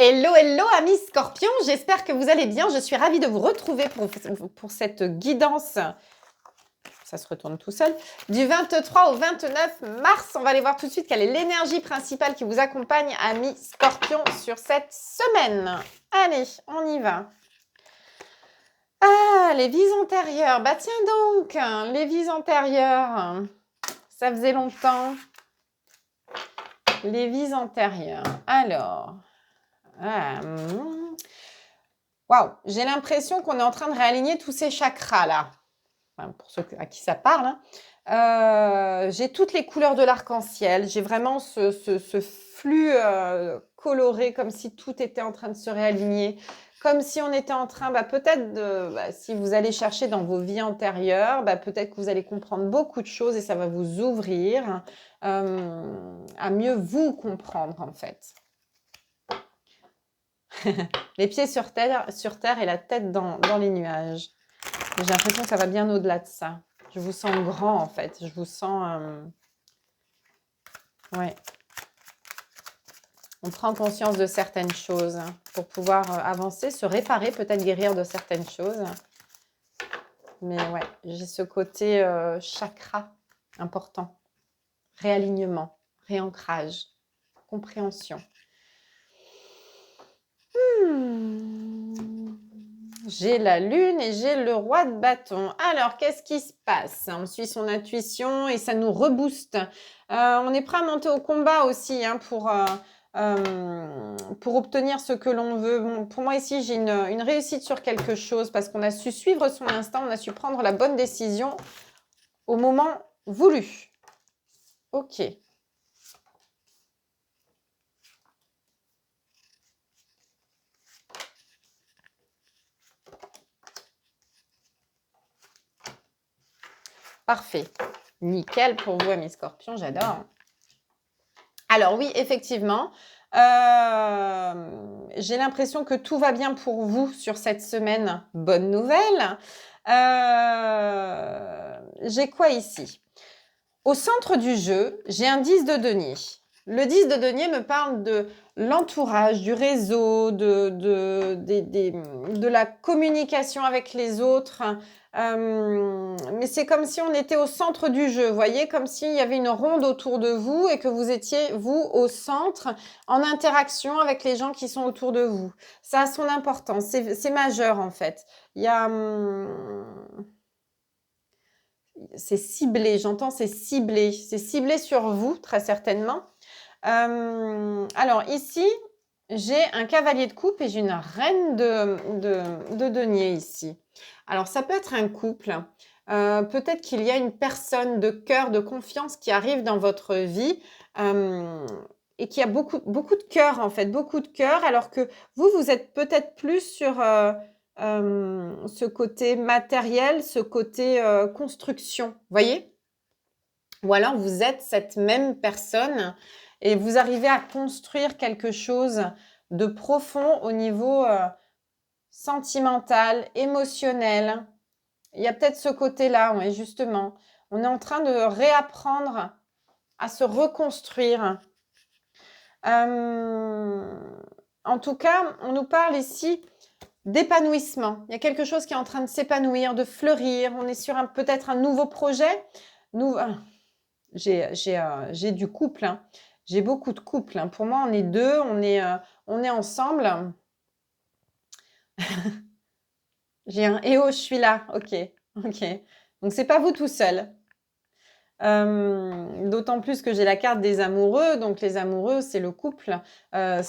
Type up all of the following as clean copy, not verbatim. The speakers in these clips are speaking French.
Hello, hello amis scorpions, j'espère que vous allez bien. Je suis ravie de vous retrouver pour cette guidance, ça se retourne tout seul, du 23 au 29 mars. On va aller voir tout de suite quelle est l'énergie principale qui vous accompagne, amis scorpions, sur cette semaine. Allez, on y va. Ah, les vies antérieures. Bah tiens donc, les vies antérieures, ça faisait longtemps. Les vies antérieures. Alors... Waouh, j'ai l'impression qu'on est en train de réaligner tous ces chakras là. Enfin, pour ceux à qui ça parle. Hein. J'ai toutes les couleurs de l'arc-en-ciel. J'ai vraiment ce flux coloré, comme si tout était en train de se réaligner. Comme si on était en train, peut-être, si vous allez chercher dans vos vies antérieures, peut-être que vous allez comprendre beaucoup de choses et ça va vous ouvrir à mieux vous comprendre en fait. Les pieds sur terre et la tête dans les nuages. J'ai l'impression que ça va bien au-delà de ça. Je vous sens grand, en fait. Je vous sens... Ouais. On prend conscience de certaines choses pour pouvoir avancer, se réparer, peut-être guérir de certaines choses. Mais ouais, j'ai ce côté chakra important. Réalignement, réancrage, compréhension. J'ai la lune et j'ai le roi de bâton. Alors, qu'est-ce qui se passe? On suit son intuition et ça nous rebooste. On est prêt à monter au combat aussi hein, pour obtenir ce que l'on veut. Bon, pour moi, ici, j'ai une réussite sur quelque chose parce qu'on a su suivre son instinct, on a su prendre la bonne décision au moment voulu. Ok. Parfait. Nickel pour vous, amis scorpions, j'adore. Alors oui, effectivement, j'ai l'impression que tout va bien pour vous sur cette semaine. Bonne nouvelle. J'ai quoi ici? Au centre du jeu, j'ai un 10 de denier. Le 10 de denier me parle de l'entourage, du réseau, de la communication avec les autres. Mais c'est comme si on était au centre du jeu, vous voyez, comme s'il y avait une ronde autour de vous et que vous étiez, vous, au centre, en interaction avec les gens qui sont autour de vous. Ça a son importance, c'est majeur en fait. Il y a... c'est ciblé, j'entends c'est ciblé sur vous très certainement. Alors ici, j'ai un cavalier de coupe et j'ai une reine de denier ici. Alors ça peut être un couple, peut-être qu'il y a une personne de cœur, de confiance qui arrive dans votre vie et qui a beaucoup de cœur en fait, beaucoup de cœur, alors que vous êtes peut-être plus sur... ce côté matériel, ce côté construction, voyez? Ou alors vous êtes cette même personne et vous arrivez à construire quelque chose de profond au niveau sentimental, émotionnel. Il y a peut-être ce côté-là, oui, justement. On est en train de réapprendre à se reconstruire. En tout cas, on nous parle ici d'épanouissement. Il y a quelque chose qui est en train de s'épanouir, de fleurir. On est sur peut-être un nouveau projet. J'ai du couple. Hein. J'ai beaucoup de couples. Hein. Pour moi, on est deux. On est ensemble. J'ai un « Eh oh, je suis là ». Ok. Donc, c'est pas vous tout seul. D'autant plus que j'ai la carte des amoureux, donc les amoureux c'est le couple, on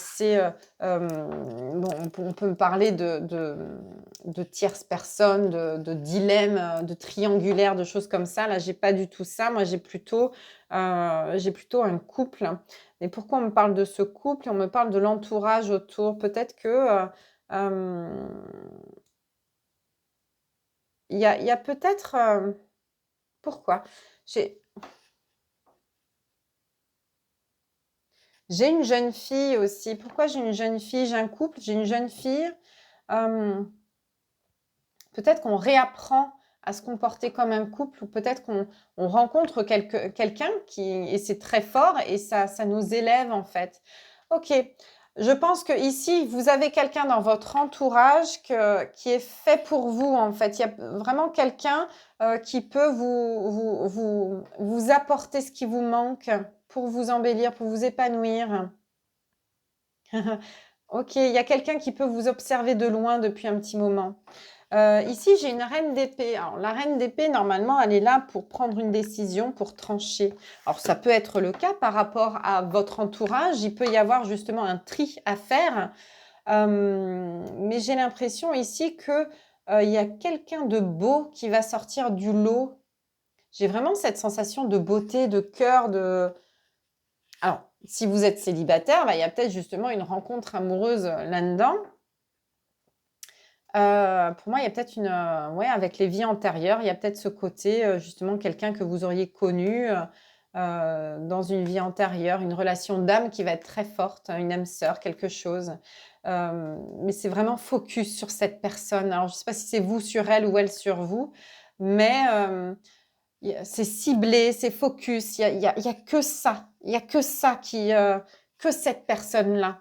peut me parler de tierces personnes, de dilemmes, de triangulaires, de choses comme ça. Là j'ai pas du tout ça, moi j'ai plutôt un couple. Mais pourquoi on me parle de ce couple? On me parle de l'entourage autour, peut-être que il y a peut-être pourquoi j'ai une jeune fille aussi. Pourquoi j'ai une jeune fille? J'ai un couple, j'ai une jeune fille. Peut-être qu'on réapprend à se comporter comme un couple ou peut-être qu'on rencontre quelqu'un et c'est très fort et ça nous élève en fait. Ok. Je pense que ici, vous avez quelqu'un dans votre entourage qui est fait pour vous, en fait. Il y a vraiment quelqu'un qui peut vous apporter ce qui vous manque pour vous embellir, pour vous épanouir. Ok, il y a quelqu'un qui peut vous observer de loin depuis un petit moment. Ici, j'ai une reine d'épée. Alors, la reine d'épée, normalement, elle est là pour prendre une décision, pour trancher. Alors, ça peut être le cas par rapport à votre entourage. Il peut y avoir justement un tri à faire. Mais j'ai l'impression ici que il y a quelqu'un de beau qui va sortir du lot. J'ai vraiment cette sensation de beauté, de cœur, de... Alors, si vous êtes célibataire, bah, il y a peut-être justement une rencontre amoureuse là-dedans. Pour moi, il y a peut-être une, ouais, avec les vies antérieures, il y a peut-être ce côté, justement, quelqu'un que vous auriez connu dans une vie antérieure, une relation d'âme qui va être très forte, une âme sœur, quelque chose. Mais c'est vraiment focus sur cette personne. Alors, je ne sais pas si c'est vous sur elle ou elle sur vous, mais c'est ciblé, c'est focus. Il y a que ça. Il y a que ça qui, que cette personne-là.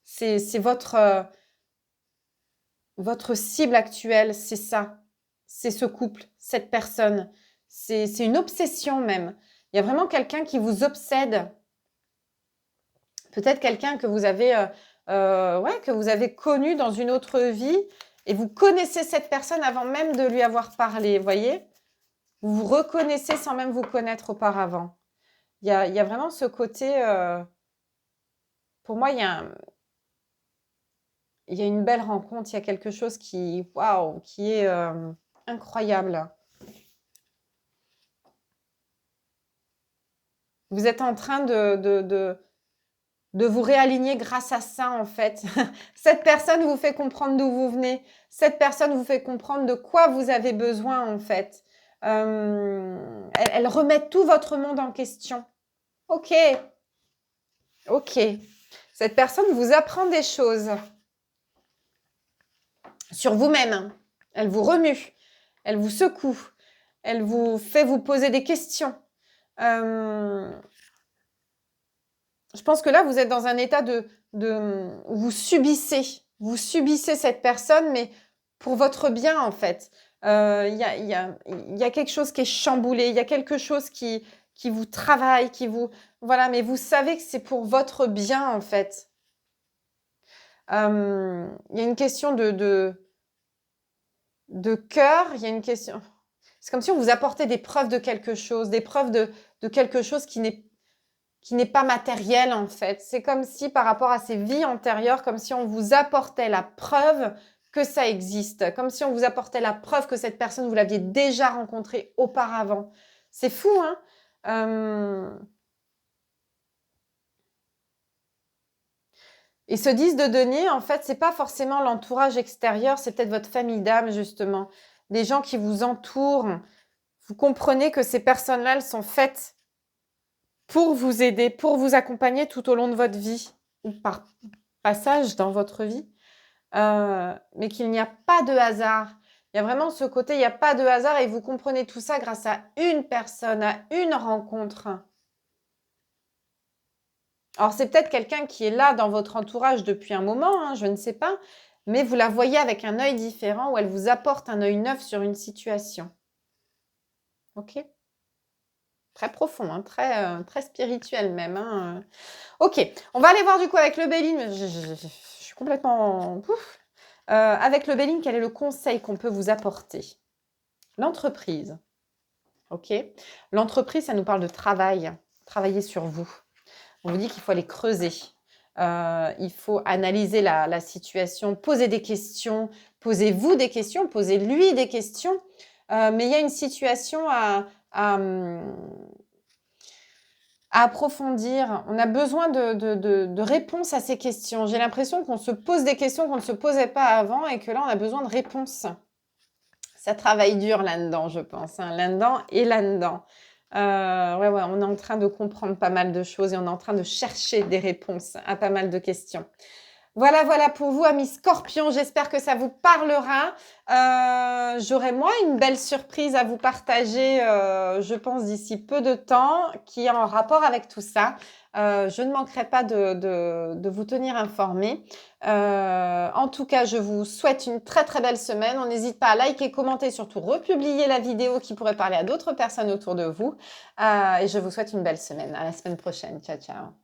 C'est votre cible actuelle, c'est ça. C'est ce couple, cette personne. C'est une obsession même. Il y a vraiment quelqu'un qui vous obsède. Peut-être quelqu'un que vous avez, ouais, que vous avez connu dans une autre vie et vous connaissez cette personne avant même de lui avoir parlé, vous voyez? Vous vous reconnaissez sans même vous connaître auparavant. Il y a vraiment ce côté, pour moi, il y a une belle rencontre, il y a quelque chose qui, waouh, qui est incroyable. Vous êtes en train de vous réaligner grâce à ça, en fait. Cette personne vous fait comprendre d'où vous venez. Cette personne vous fait comprendre de quoi vous avez besoin, en fait. Elle remet tout votre monde en question. Ok, ok. Cette personne vous apprend des choses sur vous-même. Elle vous remue, elle vous secoue, elle vous fait vous poser des questions. Je pense que là, vous êtes dans un état où vous subissez cette personne, mais pour votre bien, en fait. Il y a quelque chose qui est chamboulé, il y a quelque chose qui vous travaille, voilà, mais vous savez que c'est pour votre bien, en fait. Il y a une question de cœur, il y a une question... C'est comme si on vous apportait des preuves de quelque chose, des preuves de quelque chose qui n'est pas matériel, en fait. C'est comme si, par rapport à ces vies antérieures, comme si on vous apportait la preuve que ça existe, comme si on vous apportait la preuve que cette personne, vous l'aviez déjà rencontrée auparavant. C'est fou, hein? Et ce 10 de denier, en fait, c'est pas forcément l'entourage extérieur, c'est peut-être votre famille d'âme, justement. Les gens qui vous entourent. Vous comprenez que ces personnes-là, elles sont faites pour vous aider, pour vous accompagner tout au long de votre vie, ou par passage dans votre vie, mais qu'il n'y a pas de hasard. Il y a vraiment ce côté, il n'y a pas de hasard, et vous comprenez tout ça grâce à une personne, à une rencontre. Alors, c'est peut-être quelqu'un qui est là dans votre entourage depuis un moment, hein, je ne sais pas, mais vous la voyez avec un œil différent, où elle vous apporte un œil neuf sur une situation. Ok ? Très profond, hein, très spirituel même. Hein. Ok, on va aller voir du coup avec le Béline. Je suis complètement... Pouf. Avec le Béline, quel est le conseil qu'on peut vous apporter? L'entreprise. Ok. L'entreprise, ça nous parle de travail. Travailler sur vous. On vous dit qu'il faut aller creuser. Il faut analyser la situation, poser des questions. Posez-vous des questions, posez-lui des questions. Mais il y a une situation à approfondir. On a besoin de réponses à ces questions. J'ai l'impression qu'on se pose des questions qu'on ne se posait pas avant et que là, on a besoin de réponses. Ça travaille dur là-dedans, je pense. Hein, là-dedans et là-dedans. Ouais, on est en train de comprendre pas mal de choses et on est en train de chercher des réponses à pas mal de questions. Voilà pour vous, amis Scorpions. J'espère que ça vous parlera. J'aurai moi une belle surprise à vous partager, je pense, d'ici peu de temps, qui est en rapport avec tout ça. je ne manquerai pas de vous tenir informés. En tout cas, je vous souhaite une très très belle semaine. On n'hésite pas à liker, commenter, surtout republier la vidéo qui pourrait parler à d'autres personnes autour de vous. Et je vous souhaite une belle semaine. À la semaine prochaine. Ciao, ciao.